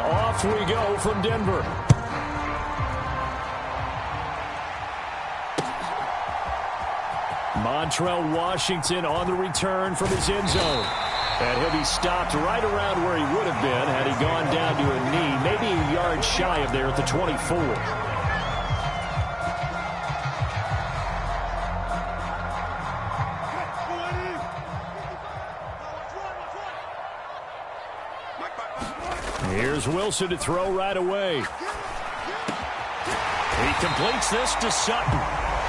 off we go from Denver. Montrell Washington on the return from his end zone. And he'll be stopped right around where he would have been had he gone down to a knee, maybe a yard shy of there at the 24. Here's Wilson to throw right away. He completes this to Sutton.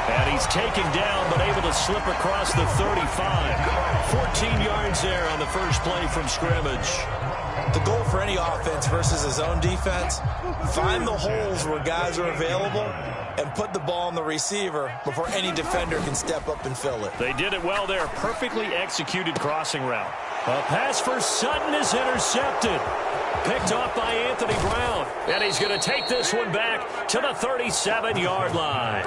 And he's taken down but able to slip across the 35. 14 yards there on the first play from scrimmage. The goal for any offense versus his own defense, find the holes where guys are available and put the ball on the receiver before any defender can step up and fill it. They did it well there. Perfectly executed crossing route. A pass for Sutton is intercepted. Picked off by Anthony Brown. And he's going to take this one back to the 37-yard line.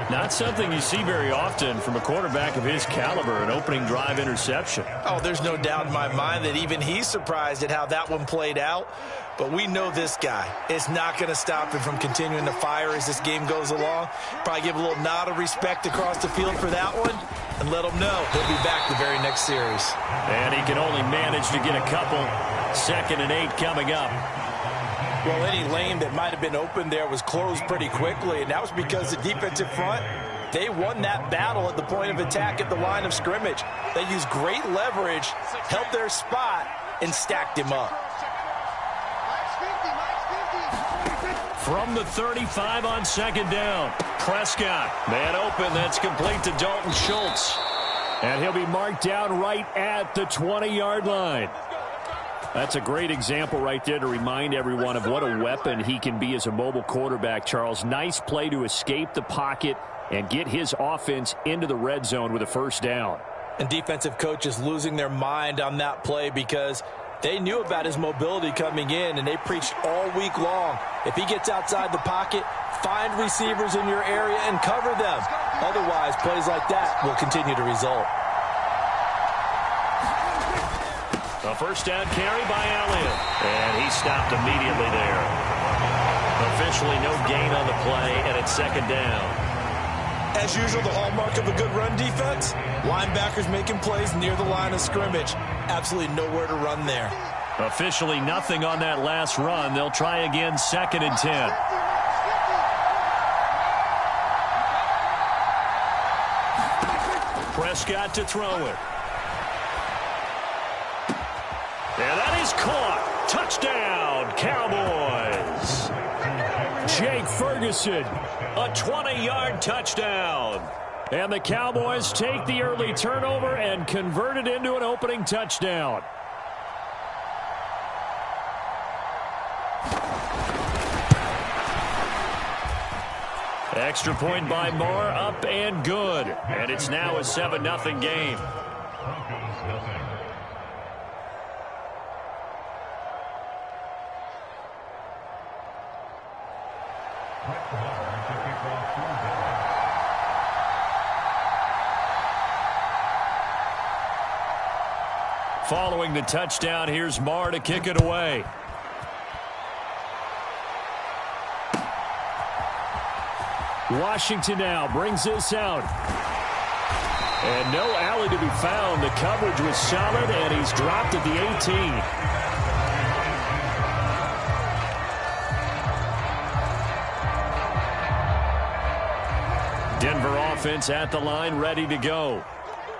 Not something you see very often from a quarterback of his caliber, an opening drive interception. Oh, there's no doubt in my mind that even he's surprised at how that one played out. But we know this guy is not going to stop him from continuing to fire as this game goes along. Probably give a little nod of respect across the field for that one and let him know he'll be back the very next series. And he can only manage to get a couple. 2nd and 8 coming up. Well, any lane that might have been open there was closed pretty quickly, and that was because the defensive front, they won that battle at the point of attack at the line of scrimmage. They used great leverage, held their spot, and stacked him up. From the 35 on 2nd down, Prescott. Man open, that's complete to Dalton Schultz. And he'll be marked down right at the 20-yard line. That's a great example right there to remind everyone of what a weapon he can be as a mobile quarterback, Charles. Nice play to escape the pocket and get his offense into the red zone with a first down. And defensive coaches losing their mind on that play because they knew about his mobility coming in, and they preached all week long. If he gets outside the pocket, find receivers in your area and cover them. Otherwise, plays like that will continue to result. A first down carry by Allen. And he stopped immediately there. Officially no gain on the play, and it's 2nd down. As usual, the hallmark of a good run defense, linebackers making plays near the line of scrimmage. Absolutely nowhere to run there. Officially nothing on that last run. They'll try again, 2nd and 10. Prescott to throw it. And that is caught. Touchdown, Cowboys. Jake Ferguson, a 20-yard touchdown. And the Cowboys take the early turnover and convert it into an opening touchdown. Extra point by Moore, up and good. And it's now a 7-0 game. Following the touchdown, here's Marr to kick it away. Washington now brings this out. And no alley to be found. The coverage was solid, and he's dropped at the 18. Denver offense at the line, ready to go.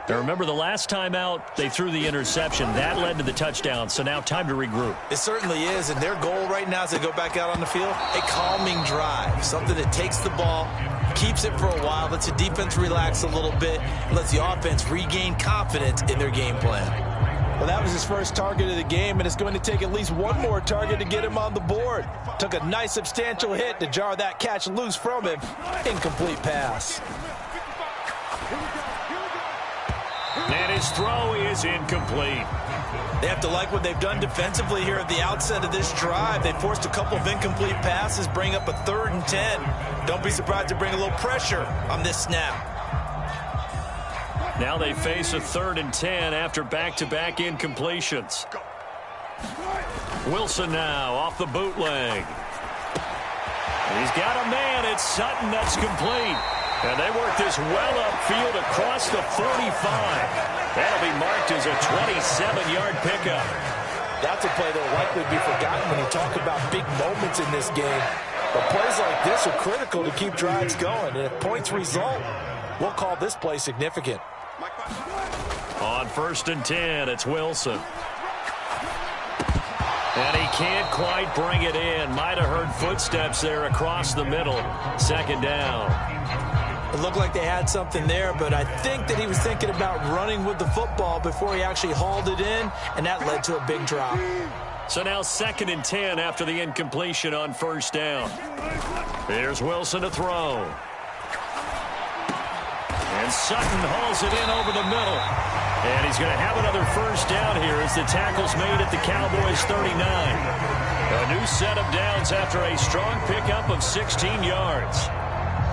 Now remember, the last time out, they threw the interception. That led to the touchdown, so now time to regroup. It certainly is, and their goal right now as they go back out on the field, a calming drive, something that takes the ball, keeps it for a while, lets the defense relax a little bit, lets the offense regain confidence in their game plan. Well, that was his first target of the game, and it's going to take at least one more target to get him on the board. Took a nice substantial hit to jar that catch loose from him. Incomplete pass. And his throw is incomplete. They have to like what they've done defensively here at the outset of this drive. They forced a couple of incomplete passes, bring up a 3rd and 10. Don't be surprised to bring a little pressure on this snap. Now they face a 3rd and 10 after back-to-back incompletions. Wilson now off the bootleg. He's got a man. It's Sutton. That's complete. And they work this well upfield across the 45. That'll be marked as a 27-yard pickup. That's a play that will likely be forgotten when you talk about big moments in this game. But plays like this are critical to keep drives going. And if points result, we'll call this play significant. On 1st and 10, it's Wilson. And he can't quite bring it in. Might have heard footsteps there across the middle. 2nd down. It looked like they had something there, but I think that he was thinking about running with the football before he actually hauled it in, and that led to a big drop. So now 2nd and 10 after the incompletion on 1st down. Here's Wilson to throw. And Sutton hauls it in over the middle. And he's going to have another 1st down here as the tackle's made at the Cowboys' 39. A new set of downs after a strong pickup of 16 yards.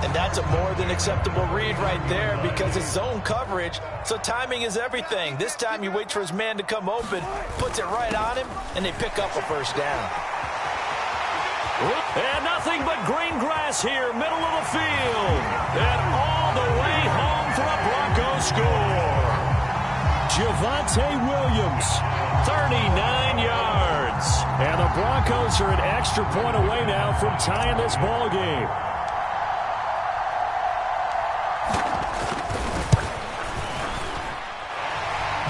And that's a more than acceptable read right there because it's zone coverage, so timing is everything. This time you wait for his man to come open, puts it right on him, and they pick up a 1st down. And nothing but green grass here, middle of the field. And all the way home for a Bronco score. Javonte Williams, 39 yards. And the Broncos are an extra point away now from tying this ball game.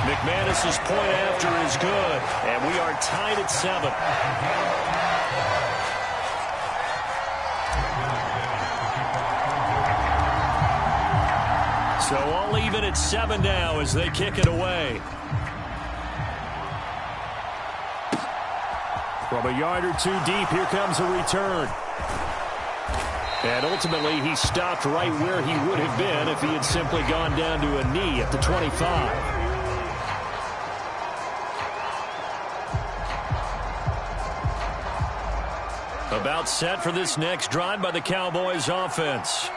McManus's point after is good, and we are tied at 7. So all even at 7 now as they kick it away. From a yard or two deep, here comes a return. And ultimately, he stopped right where he would have been if he had simply gone down to a knee at the 25. About set for this next drive by the Cowboys offense.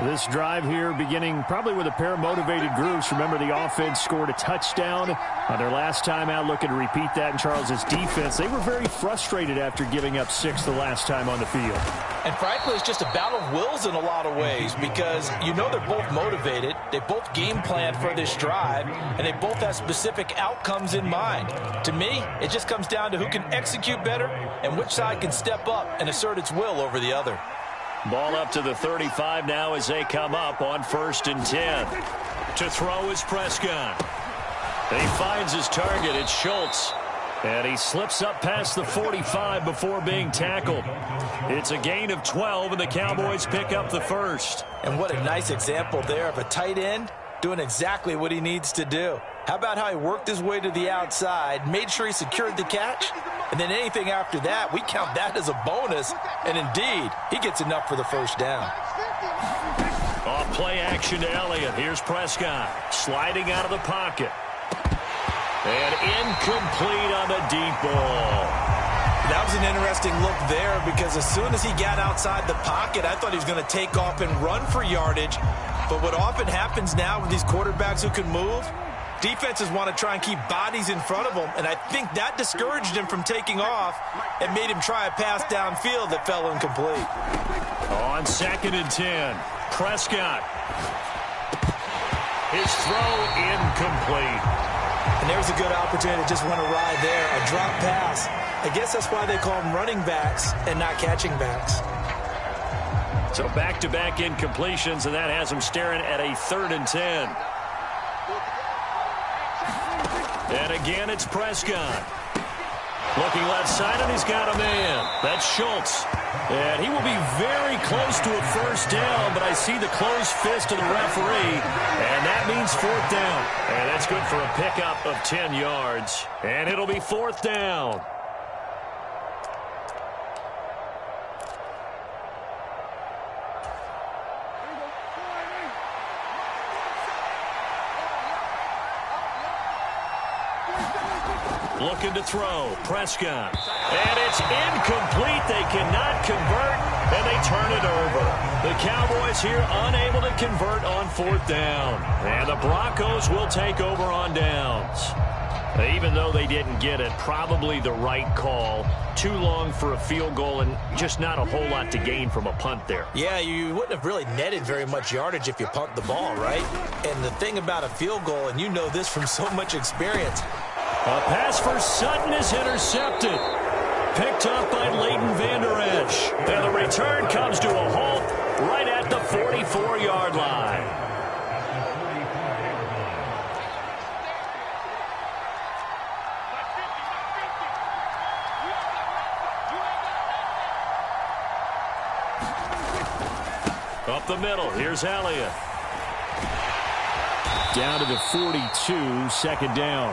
This drive here beginning probably with a pair of motivated groups. Remember, the offense scored a touchdown on their last time out, looking to repeat that in Charles's defense. They were very frustrated after giving up 6 the last time on the field. And frankly, it's just a battle of wills in a lot of ways because you know they're both motivated. They both game plan for this drive, and they both have specific outcomes in mind. To me, it just comes down to who can execute better and which side can step up and assert its will over the other. Ball up to the 35 now as they come up on 1st and 10. To throw is Prescott. He finds his target. It's Schultz. And he slips up past the 45 before being tackled. It's a gain of 12, and the Cowboys pick up the 1st. And what a nice example there of a tight end doing exactly what he needs to do. How about how he worked his way to the outside, made sure he secured the catch, and then anything after that, we count that as a bonus. And indeed, he gets enough for the 1st down. Off play action to Elliott. Here's Prescott sliding out of the pocket. And incomplete on the deep ball. That was an interesting look there because as soon as he got outside the pocket, I thought he was going to take off and run for yardage. But what often happens now with these quarterbacks who can move, defenses want to try and keep bodies in front of them, and I think that discouraged him from taking off and made him try a pass downfield that fell incomplete. On 2nd and 10, Prescott. His throw incomplete. And there's a good opportunity to just run a ride there, a drop pass. I guess that's why they call them running backs and not catching backs. So back-to-back incompletions, and that has him staring at a 3rd and 10. And again, it's Prescott. Looking left side, and he's got a man. That's Schultz. And he will be very close to a 1st down, but I see the closed fist of the referee, and that means 4th down. And that's good for a pickup of 10 yards. And it'll be 4th down. Looking to throw, Prescott. And it's incomplete. They cannot convert, and they turn it over. The Cowboys here unable to convert on 4th down. And the Broncos will take over on downs. Even though they didn't get it, probably the right call. Too long for a field goal and just not a whole lot to gain from a punt there. Yeah, you wouldn't have really netted very much yardage if you punt the ball, right? And the thing about a field goal, and you know this from so much experience. A pass for Sutton is intercepted. Picked up by Leighton Vander Esch. And the return comes to a halt right at the 44-yard line. Up the middle, here's Elliott. Down to the 42, second down.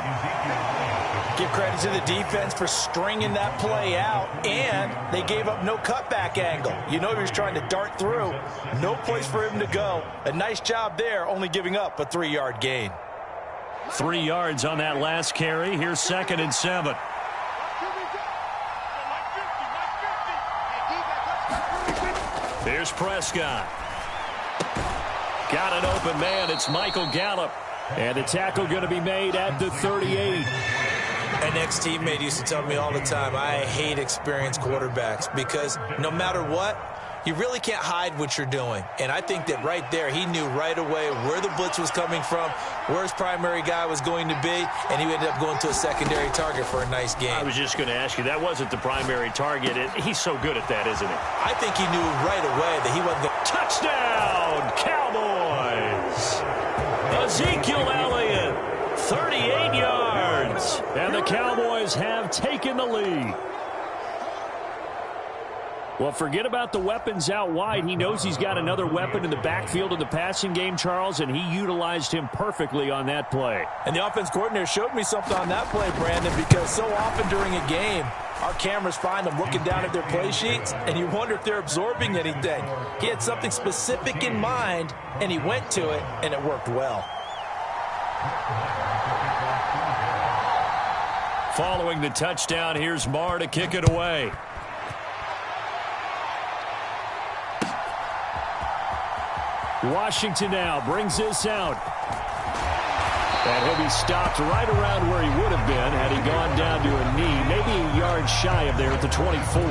Give credit to the defense for stringing that play out, and they gave up no cutback angle. You know he was trying to dart through. No place for him to go. A nice job there, only giving up a 3-yard gain. 3 yards on that last carry. Here's 2nd and 7. Here's Prescott. Got an open man. It's Michael Gallup. And the tackle going to be made at the 38. An ex-teammate used to tell me all the time, I hate experienced quarterbacks because no matter what, you really can't hide what you're doing. And I think that right there, he knew right away where the blitz was coming from, where his primary guy was going to be, and he ended up going to a secondary target for a nice game. I was just going to ask you, that wasn't the primary target. He's so good at that, isn't he? I think he knew right away that he wasn't going to. Touchdown, Cowboys! Ezekiel Elliott, 38 yards. And the Cowboys have taken the lead. Well, forget about the weapons out wide. He knows he's got another weapon in the backfield of the passing game, Charles, and he utilized him perfectly on that play. And the offense coordinator showed me something on that play, Brandon, because so often during a game, our cameras find them looking down at their play sheets, and you wonder if they're absorbing anything. He had something specific in mind, and he went to it, and it worked well. Following the touchdown, here's Marr to kick it away. Washington now brings this out. And he'll be stopped right around where he would have been had he gone down to a knee, maybe a yard shy of there at the 24.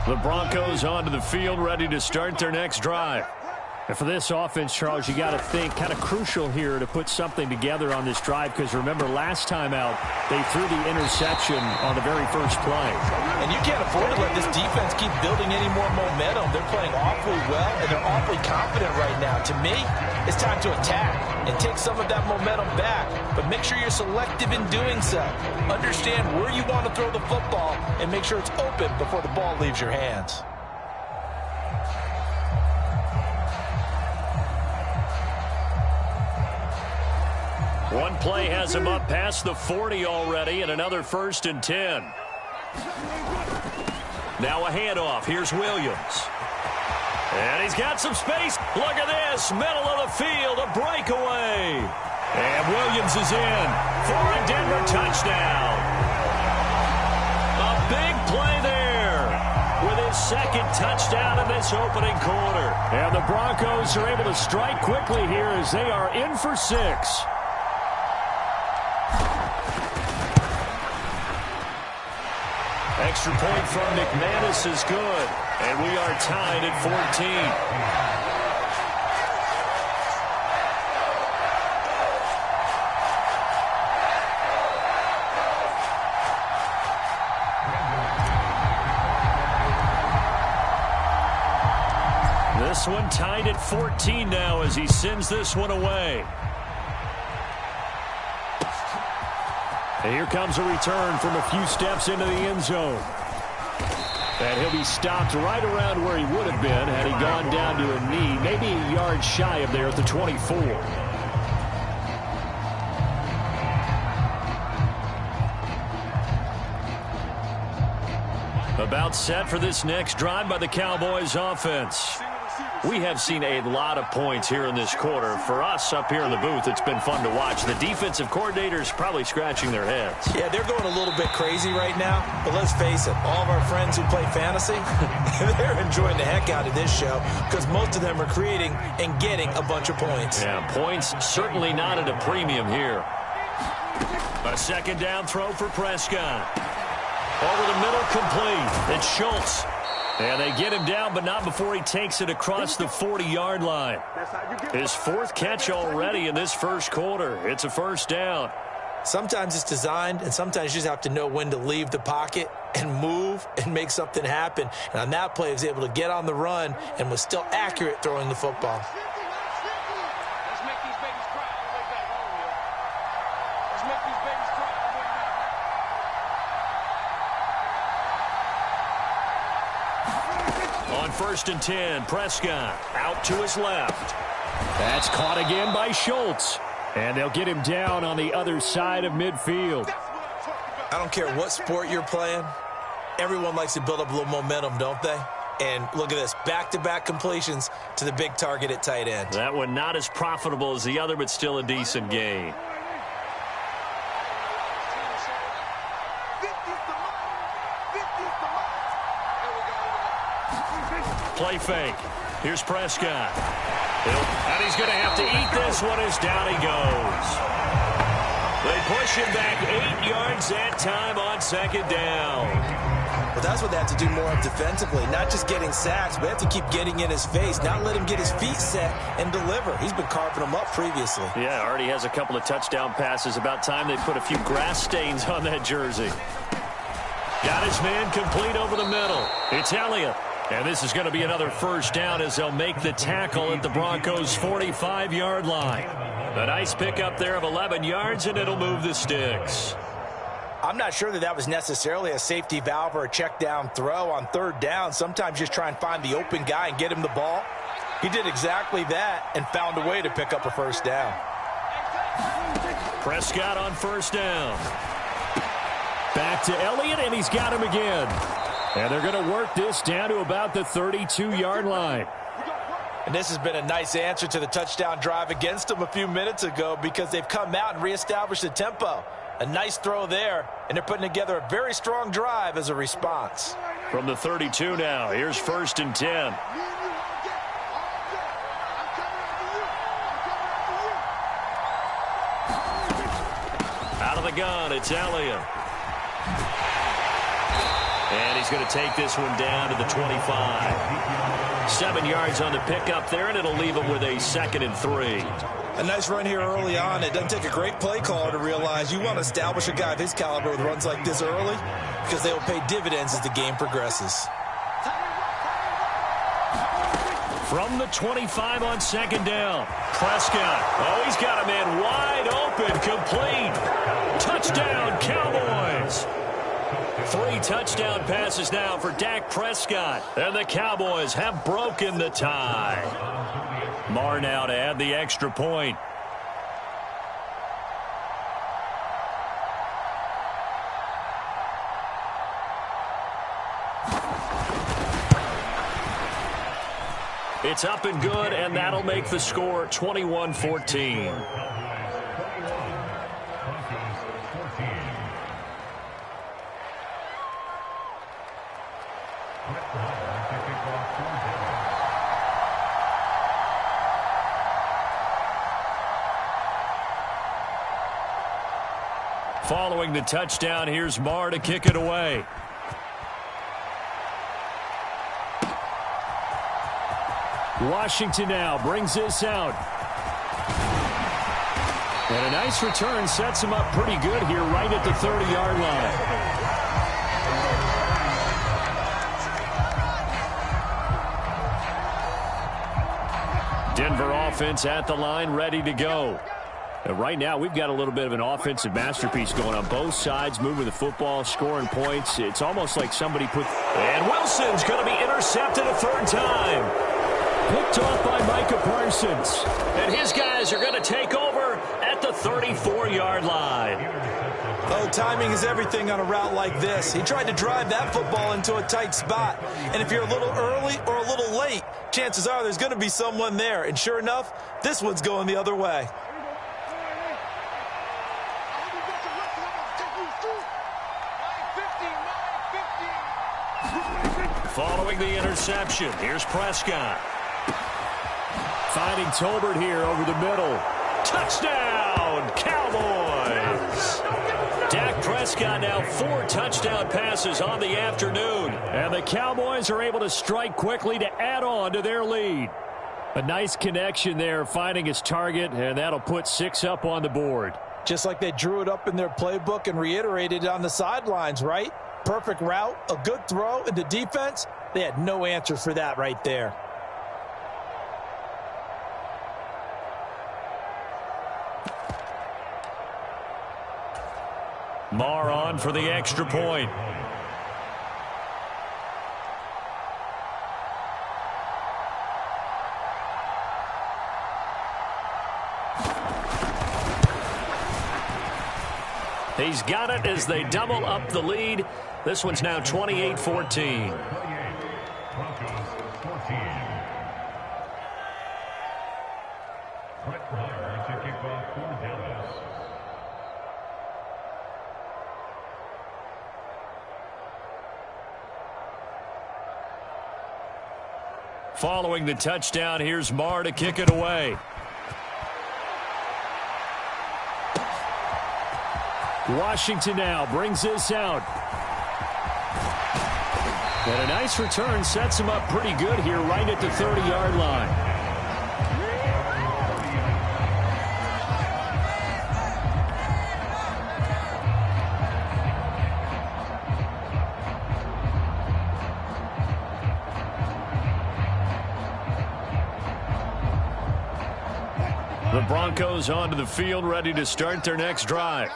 The Broncos onto the field, ready to start their next drive. And for this offense, Charles, you got to think kind of crucial here to put something together on this drive because remember last time out they threw the interception on the very first play. And you can't afford to let this defense keep building any more momentum. They're playing awfully well and they're awfully confident right now. To me, it's time to attack and take some of that momentum back. But make sure you're selective in doing so. Understand where you want to throw the football and make sure it's open before the ball leaves your hands. One play has him up past the 40 already, and another 1st and 10. Now a handoff. Here's Williams. And he's got some space. Look at this. Middle of the field, a breakaway. And Williams is in for a Denver touchdown. A big play there with his 2nd touchdown in this opening quarter. And the Broncos are able to strike quickly here as they are in for 6. Extra point from McManus is good, and we are tied at 14. This one tied at 14 now as he sends this one away. And here comes a return from a few steps into the end zone. And he'll be stopped right around where he would have been had he gone down to a knee, maybe a yard shy of there at the 24. About set for this next drive by the Cowboys offense. We have seen a lot of points here in this quarter. For us up here in the booth, it's been fun to watch. The defensive coordinators probably scratching their heads. Yeah, they're going a little bit crazy right now. But let's face it, all of our friends who play fantasy, they're enjoying the heck out of this show because most of them are creating and getting a bunch of points. Yeah, points certainly not at a premium here. A second down throw for Prescott. Over the middle, complete. It's Schultz. And they get him down, but not before he takes it across the 40-yard line. His fourth catch already in this first quarter. It's a first down. Sometimes it's designed, and sometimes you just have to know when to leave the pocket and move and make something happen. And on that play, he was able to get on the run and was still accurate throwing the football. On 1st and 10, Prescott out to his left. That's caught again by Schultz. And they'll get him down on the other side of midfield. I don't care what sport you're playing. Everyone likes to build up a little momentum, don't they? And look at this, back-to-back completions to the big target at tight end. That one not as profitable as the other, but still a decent gain. Play fake. Here's Prescott. And he's going to have to eat this one as down he goes. They push him back 8 yards that time on second down. Well, that's what they have to do more of defensively. Not just getting sacks, but they have to keep getting in his face, not let him get his feet set and deliver. He's been carving them up previously. Yeah, already has a couple of touchdown passes. About time they put a few grass stains on that jersey. Got his man complete over the middle. It's Elliott. And this is going to be another first down as they'll make the tackle at the Broncos' 45-yard line. A nice pickup there of 11 yards, and it'll move the sticks. I'm not sure that was necessarily a safety valve or a check down throw on third down. Sometimes just try and find the open guy and get him the ball. He did exactly that and found a way to pick up a first down. Prescott on first down. Back to Elliott, and he's got him again. And they're going to work this down to about the 32-yard line. And this has been a nice answer to the touchdown drive against them a few minutes ago because they've come out and reestablished the tempo. A nice throw there, and they're putting together a very strong drive as a response. From the 32 now, here's 1st and 10. Out of the gun, it's Elliott. And he's going to take this one down to the 25. 7 yards on the pickup there, and it'll leave him with a 2nd and 3. A nice run here early on. It doesn't take a great play caller to realize you want to establish a guy of his caliber with runs like this early because they will pay dividends as the game progresses. From the 25 on 2nd down, Prescott. Oh, he's got a man wide open, complete. Touchdown, Cowboys. 3 touchdown passes now for Dak Prescott. And the Cowboys have broken the tie. Marr now to add the extra point. It's up and good, and that'll make the score 21-14. Following the touchdown, here's Marr to kick it away. Washington now brings this out. And a nice return sets him up pretty good here right at the 30-yard line. Denver offense at the line, ready to go. And right now, we've got a little bit of an offensive masterpiece going on both sides, moving the football, scoring points. It's almost like somebody put... And Wilson's going to be intercepted a third time. Picked off by Micah Parsons. And his guys are going to take over at the 34-yard line. Oh, timing is everything on a route like this. He tried to drive that football into a tight spot. And if you're a little early or a little late, chances are there's going to be someone there. And sure enough, this one's going the other way. Following the interception, here's Prescott. Finding Tolbert here over the middle. Touchdown, Cowboys! Dak Prescott now 4 touchdown passes on the afternoon. And the Cowboys are able to strike quickly to add on to their lead. A nice connection there, finding his target, and that'll put 6 up on the board. Just like they drew it up in their playbook and reiterated it on the sidelines, right? Perfect route, a good throw, and the defense, they had no answer for that right there. Marr on for the extra point. He's got it as they double up the lead. This one's now 28-14. Following the touchdown, here's Marr to kick it away. Washington now brings this out. And a nice return sets him up pretty good here right at the 30-yard line. The Broncos onto the field, ready to start their next drive.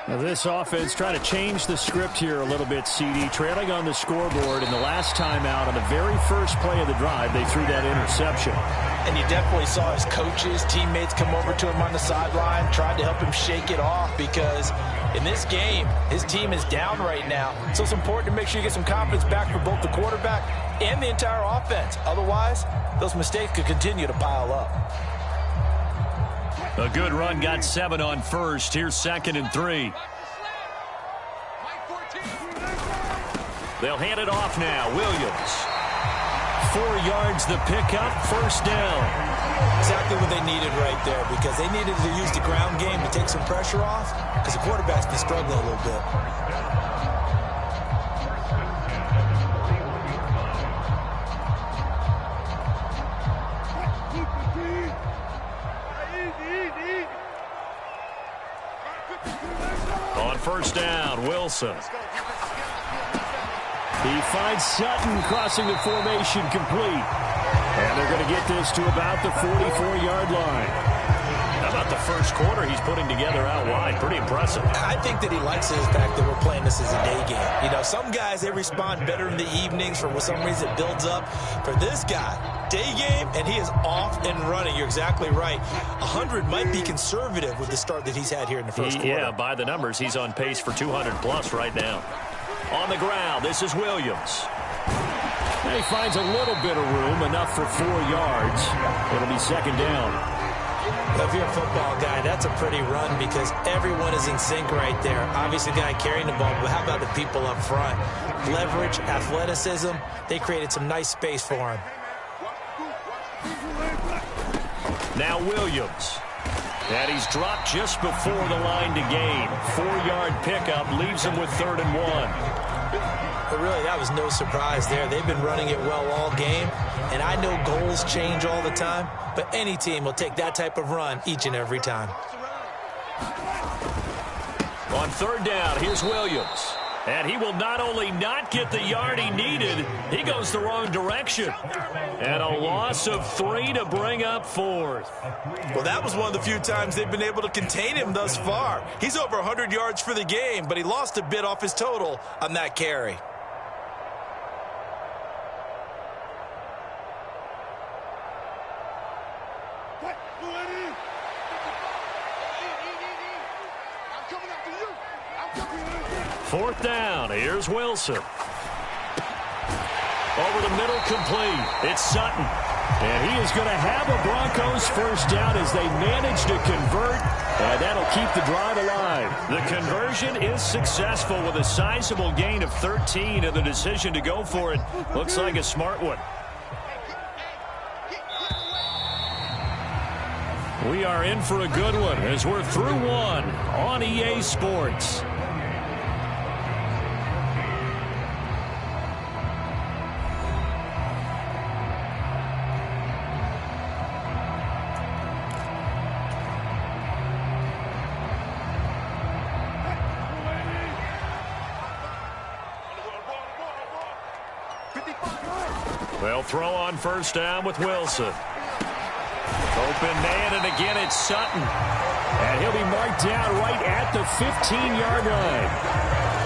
Now this offense trying to change the script here a little bit, CD. Trailing on the scoreboard, and the last time out on the very first play of the drive, they threw that interception. And you definitely saw his coaches, teammates come over to him on the sideline, tried to help him shake it off because in this game, his team is down right now. So it's important to make sure you get some confidence back for both the quarterback and the entire offense. Otherwise, those mistakes could continue to pile up. A good run, got 7 on first. Here's 2nd and 3. They'll hand it off now. Williams. 4 yards the pickup, first down. Exactly what they needed right there, because they needed to use the ground game to take some pressure off, because the quarterback's been struggling a little bit. On first down, Wilson. He finds Sutton crossing the formation complete. And they're going to get this to about the 44-yard line. How about the first quarter he's putting together out wide? Pretty impressive. I think that he likes the fact that we're playing this as a day game. You know, some guys, they respond better in the evenings. For some reason, it builds up. For this guy, day game, and he is off and running. You're exactly right. 100 might be conservative with the start that he's had here in the first quarter. Yeah, by the numbers, he's on pace for 200-plus right now. On the ground, this is Williams. And he finds a little bit of room, enough for 4 yards. It'll be 2nd down. Well, if you're a football guy, that's a pretty run because everyone is in sync right there. Obviously, the guy carrying the ball, but how about the people up front? Leverage, athleticism, they created some nice space for him. Now Williams. And he's dropped just before the line to gain. 4-yard pickup leaves him with 3rd and 1. But really, that was no surprise there. They've been running it well all game. And I know goals change all the time, but any team will take that type of run each and every time. On 3rd down, here's Williams. And he will not only not get the yard he needed, he goes the wrong direction. And a loss of 3 to bring up 4th. Well, that was one of the few times they've been able to contain him thus far. He's over 100 yards for the game, but he lost a bit off his total on that carry. Fourth down. Here's Wilson. Over the middle, complete. It's Sutton. And he is going to have a Broncos first down as they manage to convert. And that'll keep the drive alive. The conversion is successful with a sizable gain of 13. And the decision to go for it looks like a smart one. We are in for a good one as we're through one on EA Sports. They'll throw on first down with Wilson. Open man, and again it's Sutton. And he'll be marked down right at the 15-yard line.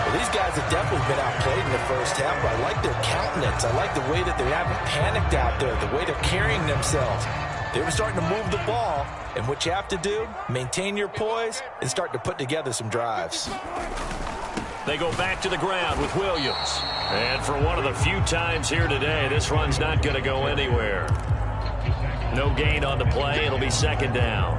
Well, these guys have definitely been outplayed in the first half, but I like their countenance. I like the way that they haven't panicked out there, the way they're carrying themselves. They were starting to move the ball, and what you have to do, maintain your poise and start to put together some drives. They go back to the ground with Williams. And for one of the few times here today, this run's not going to go anywhere. No gain on the play. It'll be second down.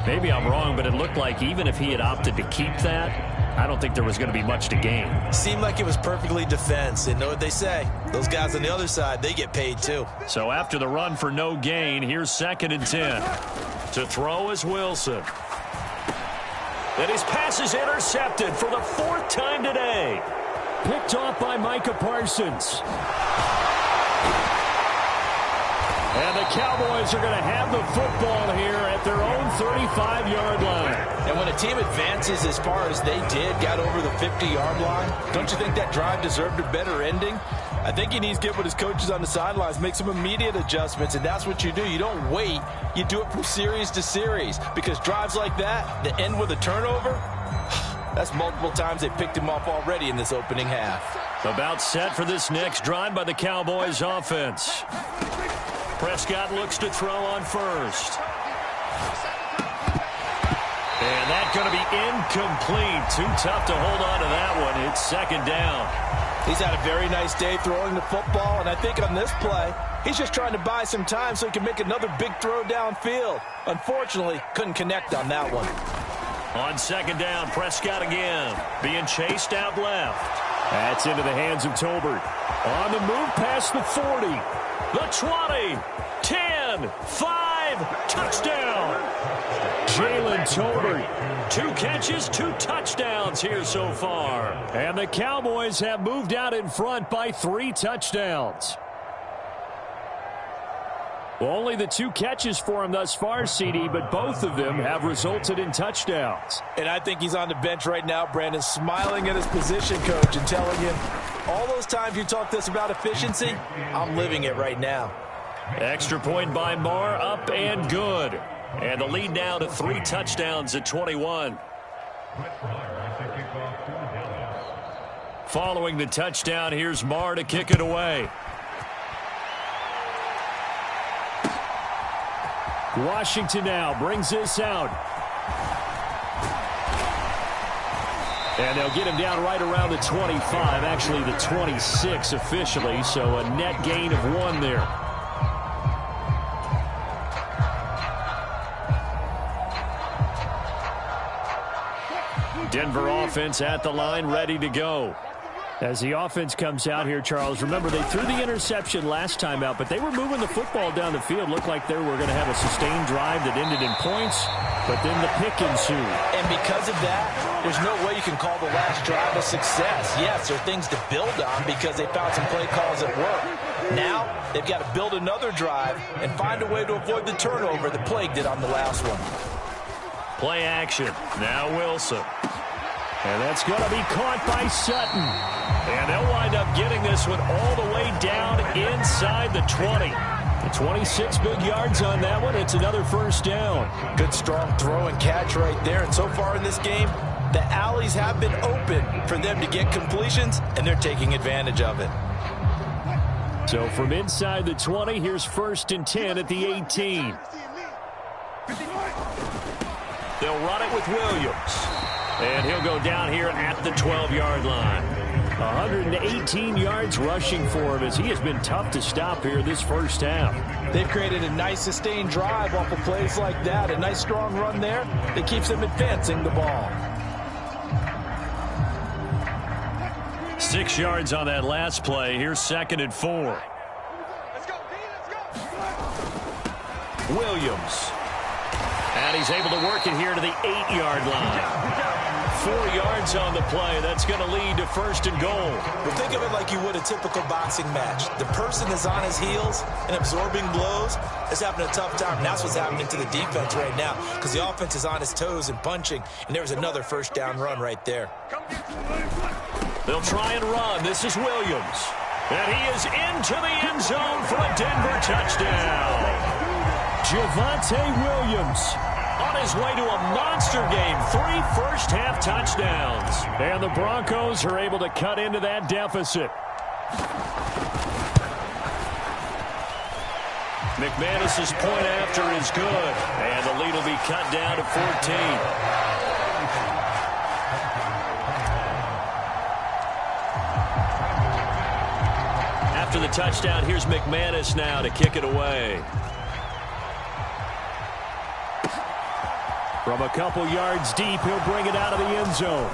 Maybe I'm wrong, but it looked like even if he had opted to keep that, I don't think there was going to be much to gain. Seemed like it was perfectly defense. And know what they say? Those guys on the other side, they get paid too. So after the run for no gain, here's 2nd and 10. To throw is Wilson. And his pass is intercepted for the 4th time today. Picked off by Micah Parsons. And the Cowboys are going to have the football here at their own 35-yard line. And when a team advances as far as they did, got over the 50-yard line, don't you think that drive deserved a better ending? I think he needs to get with his coaches on the sidelines, make some immediate adjustments, and that's what you do. You don't wait. You do it from series to series, because drives like that end with a turnover, that's multiple times they picked him off already in this opening half. About set for this next drive by the Cowboys offense. Prescott looks to throw on first. And that's going to be incomplete. Too tough to hold on to that one. It's second down. He's had a very nice day throwing the football, and I think on this play, he's just trying to buy some time so he can make another big throw downfield. Unfortunately, couldn't connect on that one. On second down, Prescott again, being chased out left. That's into the hands of Tolbert. On the move past the 40, the 20, 10, 5, touchdown. Jalen Tolbert, 2 catches, 2 touchdowns here so far. And the Cowboys have moved out in front by 3 touchdowns. Well, only the 2 catches for him thus far, CD, but both of them have resulted in touchdowns. And I think he's on the bench right now, Brandon, smiling at his position coach and telling him, all those times you talked to us about efficiency, I'm living it right now. Extra point by Marr, up and good. And the lead now to 3 touchdowns at 21. Following the touchdown, here's Marr to kick it away. Washington now brings this out. And they'll get him down right around the 25, actually the 26 officially, so a net gain of 1 there. Denver offense at the line, ready to go. As the offense comes out here, Charles, remember they threw the interception last time out, but they were moving the football down the field. Looked like they were going to have a sustained drive that ended in points, but then the pick ensued. And because of that, there's no way you can call the last drive a success. Yes, there are things to build on because they found some play calls that work. Now, they've got to build another drive and find a way to avoid the turnover that plagued it on the last one. Play action. Now Wilson. And that's going to be caught by Sutton. And they'll wind up getting this one all the way down inside the 20. The 26 big yards on that one. It's another first down. Good strong throw and catch right there. And so far in this game, the alleys have been open for them to get completions, and they're taking advantage of it. So from inside the 20, here's 1st and 10 at the 18. They'll run it with Williams. And he'll go down here at the 12-yard line. 118 yards rushing for him as he has been tough to stop here this first half. They've created a nice sustained drive off of plays like that. A nice strong run there that keeps them advancing the ball. 6 yards on that last play. Here's 2nd and 4. Williams. And he's able to work it here to the 8-yard line. 4 yards on the play. That's going to lead to 1st and goal. Well, think of it like you would a typical boxing match. The person is on his heels and absorbing blows is having a tough time. And that's what's happening to the defense right now because the offense is on his toes and punching. And there's another first down run right there. They'll try and run. This is Williams. And he is into the end zone for a Denver touchdown. Javonte Williams on his way to a monster game. 3 first-half touchdowns. And the Broncos are able to cut into that deficit. McManus's point after is good. And the lead will be cut down to 14. After the touchdown, here's McManus now to kick it away. From a couple yards deep, he'll bring it out of the end zone.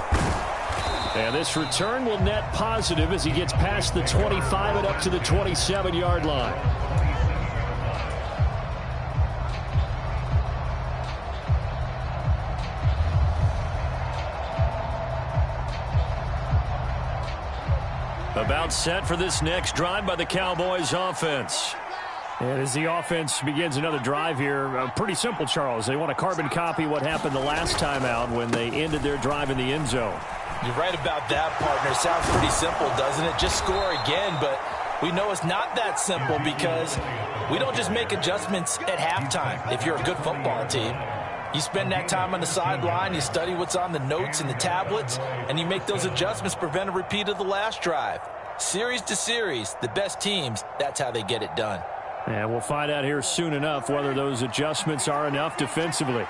And this return will net positive as he gets past the 25 and up to the 27-yard line. About set for this next drive by the Cowboys offense. And as the offense begins another drive here, pretty simple, Charles. They want to carbon copy what happened the last time out when they ended their drive in the end zone. You're right about that, partner. Sounds pretty simple, doesn't it? Just score again, but we know it's not that simple because we don't just make adjustments at halftime if you're a good football team. You spend that time on the sideline, you study what's on the notes and the tablets, and you make those adjustments to prevent a repeat of the last drive. Series to series, the best teams, that's how they get it done. And we'll find out here soon enough whether those adjustments are enough defensively.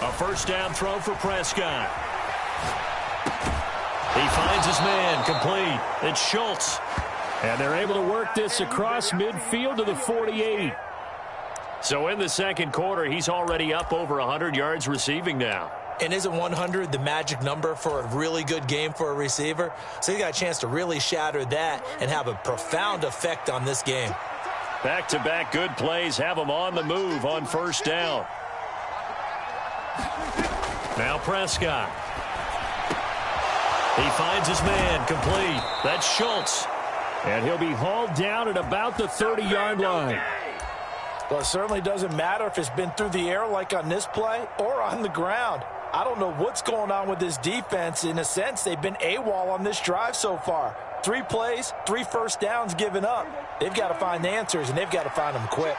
A first down throw for Prescott. He finds his man, complete. It's Schultz. And they're able to work this across midfield to the 48. So in the second quarter, he's already up over 100 yards receiving now. And isn't 100 the magic number for a really good game for a receiver? So he got a chance to really shatter that and have a profound effect on this game. Back-to-back good plays have him on the move on first down. Now Prescott. He finds his man, complete. That's Schultz. And he'll be hauled down at about the 30-yard line. Well, it certainly doesn't matter if it's been through the air like on this play or on the ground. I don't know what's going on with this defense. In a sense, they've been AWOL on this drive so far. 3 plays, 3 first downs given up. They've got to find answers, and they've got to find them quick.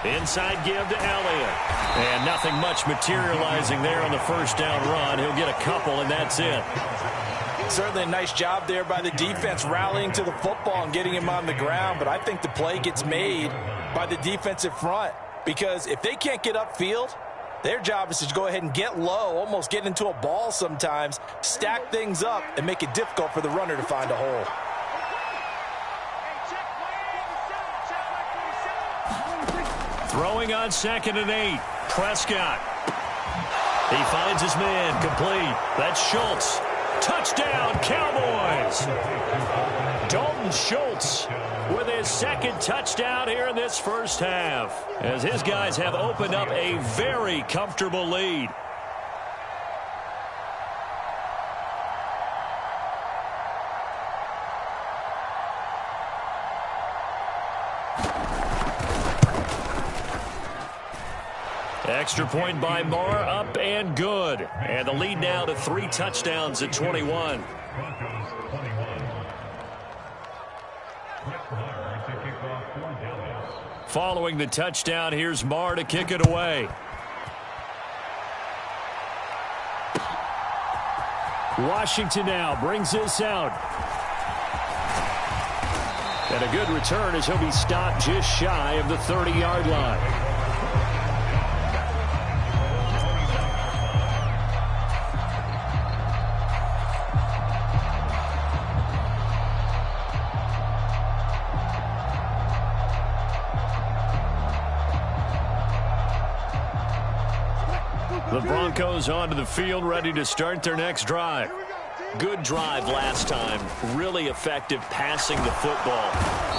Inside give to Elliott. And nothing much materializing there on the first down run. He'll get a couple, and that's it. Certainly a nice job there by the defense rallying to the football and getting him on the ground, but I think the play gets made by the defensive front because if they can't get upfield, their job is to go ahead and get low, almost get into a ball sometimes, stack things up, and make it difficult for the runner to find a hole. Throwing on 2nd and 8. Prescott. He finds his man, complete. That's Schultz. Touchdown, Cowboys! Dalton Schultz with his 2nd touchdown here in this first half, as his guys have opened up a very comfortable lead. Extra point by Marr, up and good. And the lead now to 3 touchdowns at 21. Following the touchdown, here's Marr to kick it away. Washington now brings this out. And a good return as he'll be stopped just shy of the 30-yard line. The Broncos onto the field, ready to start their next drive. Good drive last time. Really effective passing the football.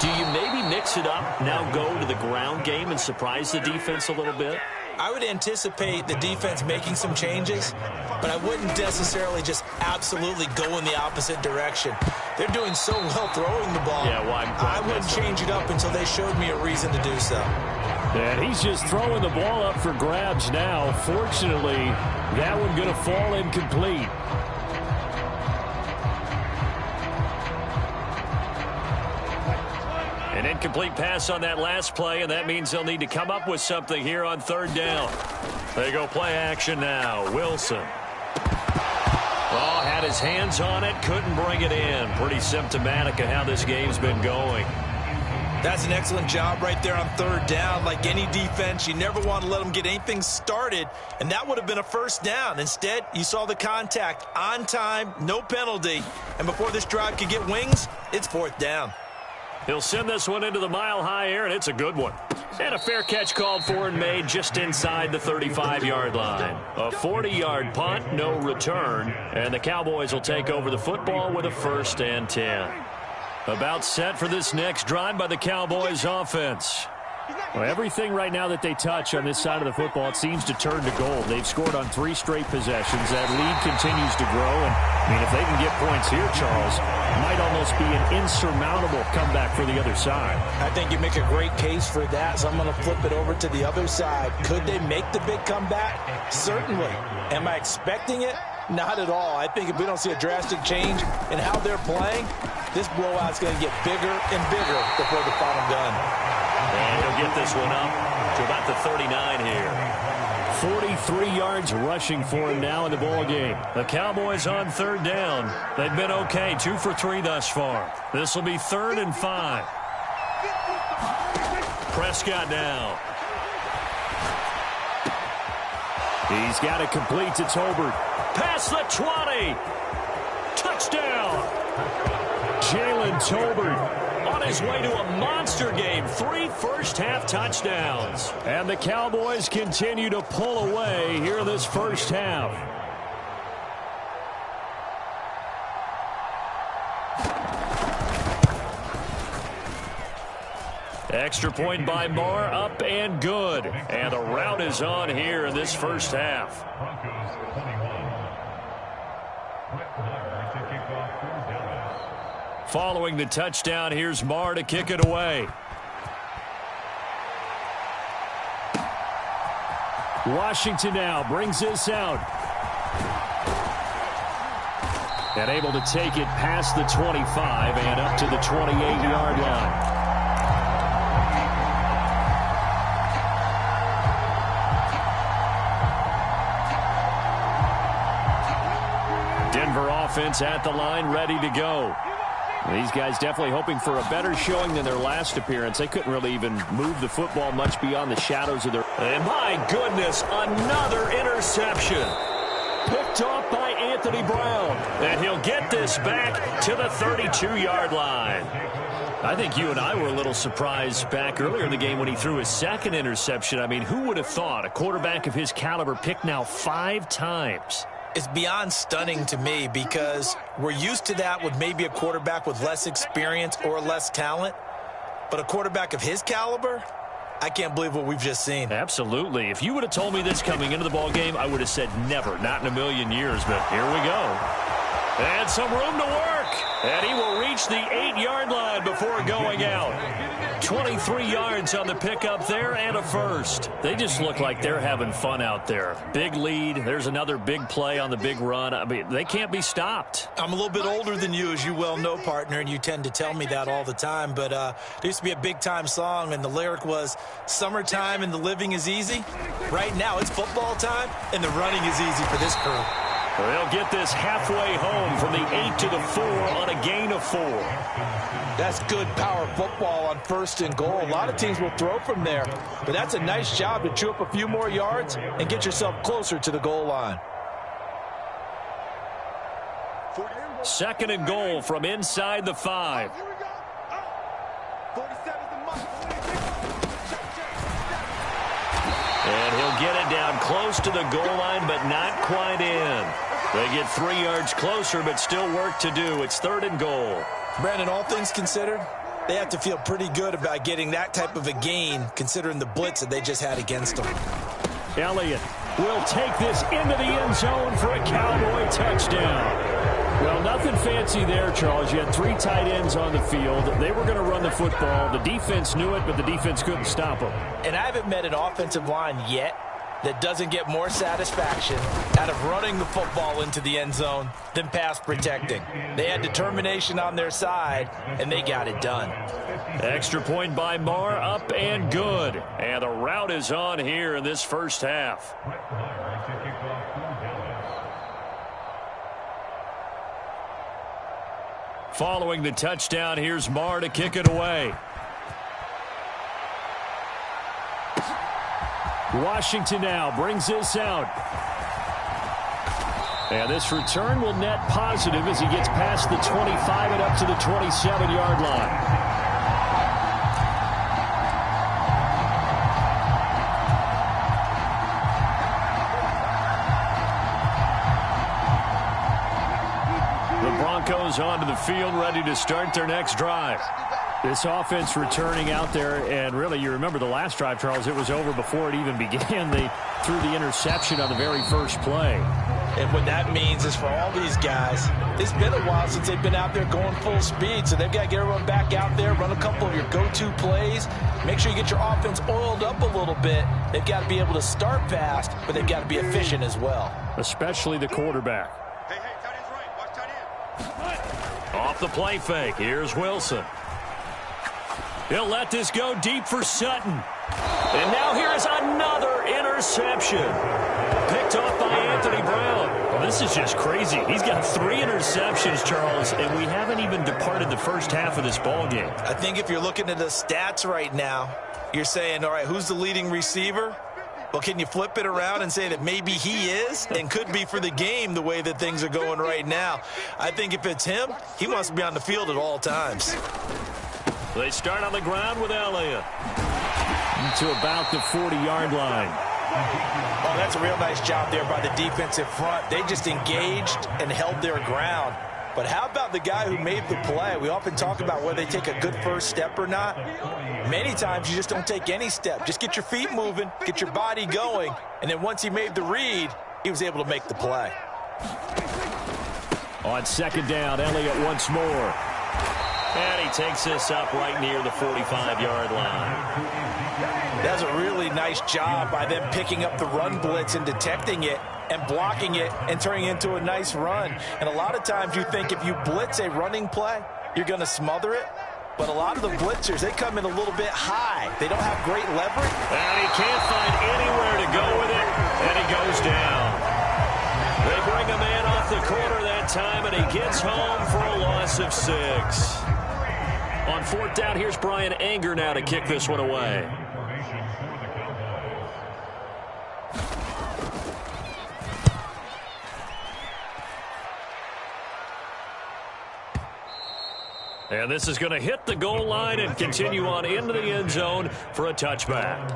Do you maybe mix it up, now go to the ground game and surprise the defense a little bit? I would anticipate the defense making some changes, but I wouldn't necessarily just absolutely go in the opposite direction. They're doing so well throwing the ball. Yeah, why I wouldn't change it up until they showed me a reason to do so. And he's just throwing the ball up for grabs now. Fortunately, that one going to fall incomplete. An incomplete pass on that last play, and that means they'll need to come up with something here on third down. They go play action now. Wilson. Oh, had his hands on it, couldn't bring it in. Pretty symptomatic of how this game's been going. That's an excellent job right there on third down. Like any defense, you never want to let them get anything started, and that would have been a first down. Instead, you saw the contact on time, no penalty, and before this drive could get wings, it's fourth down. He'll send this one into the mile-high air, and it's a good one. And a fair catch called for and made just inside the 35-yard line. A 40-yard punt, no return, and the Cowboys will take over the football with a 1st and 10. About set for this next drive by the Cowboys offense. Well, everything right now that they touch on this side of the football, it seems to turn to gold. They've scored on 3 straight possessions. That lead continues to grow. And, I mean, if they can get points here, Charles, it might almost be an insurmountable comeback for the other side. I think you make a great case for that, so I'm going to flip it over to the other side. Could they make the big comeback? Certainly. Am I expecting it? Not at all. I think if we don't see a drastic change in how they're playing, this blowout's going to get bigger and bigger before the final gun. And he'll get this one up to about the 39 here. 43 yards rushing for him now in the ball game. The Cowboys on third down. They've been okay, 2 for 3 thus far. This will be 3rd and 5. Prescott now. He's got it complete to Tolbert. Past the 20. Touchdown. Jalen Tolbert on his way to a monster game. 3 first-half touchdowns. And the Cowboys continue to pull away here in this first half. Extra point by Marr, up and good. And the route is on here in this first half. Following the touchdown, here's Marr to kick it away. Washington now brings this out. And able to take it past the 25 and up to the 28-yard line. Denver offense at the line, ready to go. These guys definitely hoping for a better showing than their last appearance. They couldn't really even move the football much beyond the shadows of their... And my goodness, another interception. Picked off by Anthony Brown. And he'll get this back to the 32-yard line. I think you and I were a little surprised back earlier in the game when he threw his 2nd interception. I mean, who would have thought a quarterback of his caliber picked now 5 times? It's beyond stunning to me because we're used to that with maybe a quarterback with less experience or less talent. But a quarterback of his caliber, I can't believe what we've just seen. Absolutely. If you would have told me this coming into the ball game, I would have said never, not in a million years. But here we go. And some room to work. And he will reach the 8-yard line before going out. 23 yards on the pickup there and a first. They just look like they're having fun out there. Big lead. There's another big play on the big run. I mean, they can't be stopped. I'm a little bit older than you, as you well know, partner, and you tend to tell me that all the time. But there used to be a big-time song, and the lyric was, "Summertime and the living is easy." Right now, it's football time, and the running is easy for this crew. They'll get this halfway home from the 8 to the 4 on a gain of 4. That's good power football on 1st and goal. A lot of teams will throw from there, but that's a nice job to chew up a few more yards and get yourself closer to the goal line. 2nd and goal from inside the 5. And he'll get it down close to the goal line, but not quite in. They get 3 yards closer, but still work to do. It's 3rd and goal. Brandon, all things considered, they have to feel pretty good about getting that type of a gain, considering the blitz that they just had against them. Elliott will take this into the end zone for a Cowboy touchdown. Well, nothing fancy there, Charles. You had 3 tight ends on the field. They were going to run the football. The defense knew it, but the defense couldn't stop them. And I haven't met an offensive line yet that doesn't get more satisfaction out of running the football into the end zone than pass protecting. They had determination on their side, and they got it done. Extra point by Marr, up and good. And the route is on here in this first half. Following the touchdown, here's Marr to kick it away. Washington now brings this out. And this return will net positive as he gets past the 25 and up to the 27-yard line. Broncos onto the field, ready to start their next drive. This offense returning out there, and really, you remember the last drive, Charles, it was over before it even began. They threw the interception on the very first play. And what that means is for all these guys, it's been a while since they've been out there going full speed, so they've got to get everyone back out there, run a couple of your go-to plays, make sure you get your offense oiled up a little bit. They've got to be able to start fast, but they've got to be efficient as well. Especially the quarterback. Off the play fake, here's Wilson. He'll let this go deep for Sutton. And now here is another interception. Picked off by Anthony Brown. Well, this is just crazy. He's got 3 interceptions, Charles, and we haven't even departed the first half of this ball game. I think if you're looking at the stats right now, you're saying, all right, who's the leading receiver? Well, can you flip it around and say that maybe he is and could be for the game the way that things are going right now? I think if it's him, he wants to be on the field at all times. They start on the ground with Elliott to about the 40-yard line. Oh, that's a real nice job there by the defensive front. They just engaged and held their ground. But how about the guy who made the play? We often talk about whether they take a good first step or not. Many times you just don't take any step. Just get your feet moving, get your body going, and then once he made the read, he was able to make the play. On 2nd down, Elliott once more. And he takes this up right near the 45-yard line. That's a really nice job by them picking up the run blitz and detecting it and blocking it and turning it into a nice run. And a lot of times you think if you blitz a running play, you're going to smother it. But a lot of the blitzers, they come in a little bit high. They don't have great leverage. And he can't find anywhere to go with it, and he goes down. They bring a man off the corner that time, and he gets home for a loss of 6. On 4th down, here's Brian Anger now to kick this one away. And this is going to hit the goal line and continue on into the end zone for a touchback.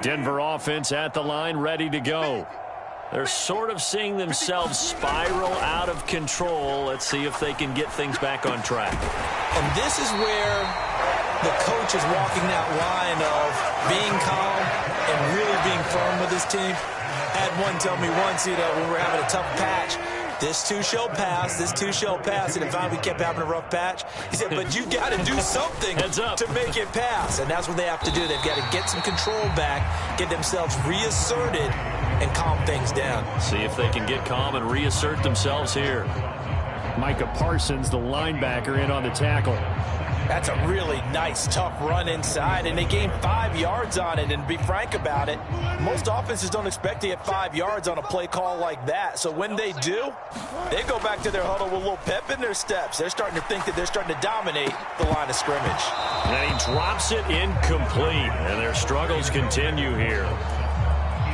Denver offense at the line, ready to go. They're sort of seeing themselves spiral out of control. Let's see if they can get things back on track. And this is where the coach is walking that line of being calm and really being firm with his team. I had one tell me once, when we're having a tough patch, this too shall pass, this too shall pass. And finally we kept having a rough patch. He said, but you got to do something to make it pass. And that's what they have to do. They've got to get some control back, get themselves reasserted, and calm things down. See if they can get calm and reassert themselves here. Micah Parsons, the linebacker, in on the tackle. That's a really nice, tough run inside, and they gained 5 yards on it. And to be frank about it, most offenses don't expect to get 5 yards on a play call like that. So when they do, they go back to their huddle with a little pep in their steps. They're starting to think that they're starting to dominate the line of scrimmage. And he drops it incomplete, and their struggles continue here.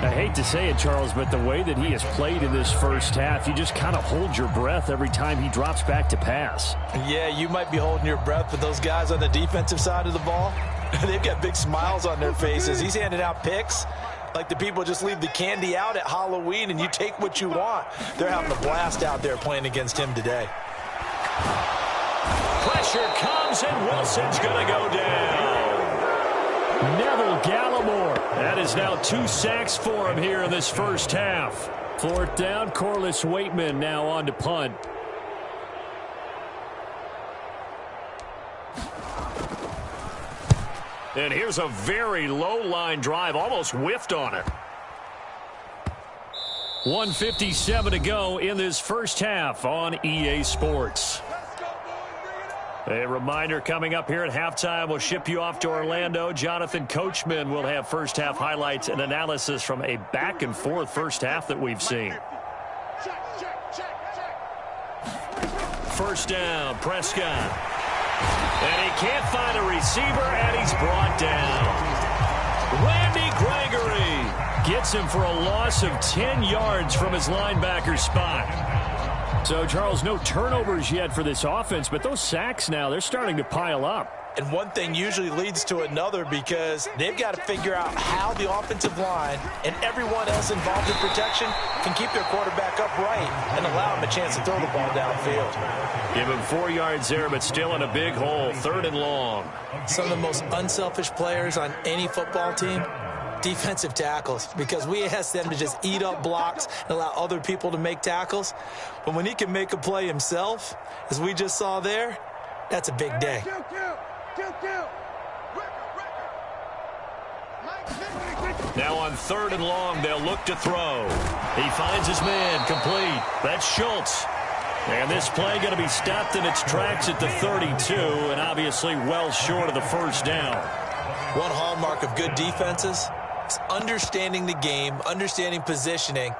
I hate to say it, Charles, but the way that he has played in this first half, you just kind of hold your breath every time he drops back to pass. Yeah, you might be holding your breath, but those guys on the defensive side of the ball, they've got big smiles on their faces. He's handing out picks like the people just leave the candy out at Halloween and you take what you want. They're having a blast out there playing against him today. Pressure comes, and Wilson's going to go down. Neville Gallimore. That is now 2 sacks for him here in this first half. 4th down, Corliss Waitman now on to punt. And here's a very low line drive, almost whiffed on it. 1:57 to go in this first half on EA Sports. A reminder coming up here at halftime, we'll ship you off to Orlando. Jonathan Coachman will have first half highlights and analysis from a back-and-forth first half that we've seen. First down, Prescott. And he can't find a receiver, and he's brought down. Randy Gregory gets him for a loss of 10 yards from his linebacker spot. So, Charles, no turnovers yet for this offense, but those sacks now, they're starting to pile up. And one thing usually leads to another because they've got to figure out how the offensive line and everyone else involved in protection can keep their quarterback upright and allow him a chance to throw the ball downfield. Give him 4 yards there, but still in a big hole, 3rd and long. Some of the most unselfish players on any football team, defensive tackles, because we ask them to just eat up blocks and allow other people to make tackles. But when he can make a play himself, as we just saw there, that's a big day. Now on 3rd and long, they'll look to throw. He finds his man, complete. That's Schultz. And this play going to be stopped in its tracks at the 32, and obviously well short of the first down. One hallmark of good defenses is understanding the game, understanding positioning,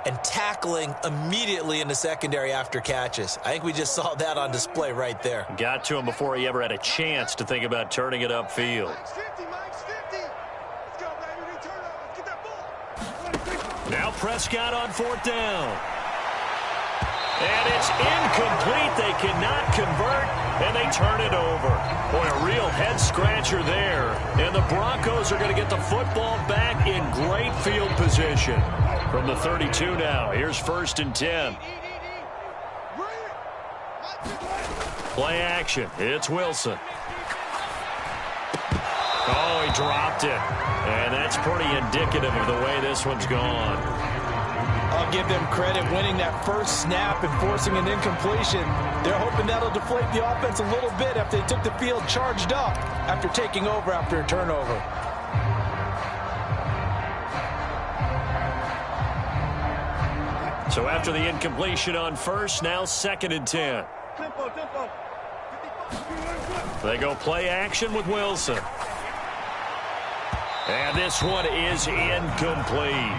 and tackling immediately in the secondary after catches. I think we just saw that on display right there. Got to him before he ever had a chance to think about turning it upfield. Now Prescott on 4th down. And it's incomplete. They cannot convert, and they turn it over. Boy, a real head-scratcher there. And the Broncos are going to get the football back in great field position. From the 32 now, here's 1st and 10. Play action. It's Wilson. Oh, he dropped it. And that's pretty indicative of the way this one's gone. I'll give them credit winning that first snap and forcing an incompletion. They're hoping that'll deflate the offense a little bit after they took the field charged up after taking over after a turnover. So after the incompletion on 1st, now 2nd and 10. They go play action with Wilson. And this one is incomplete.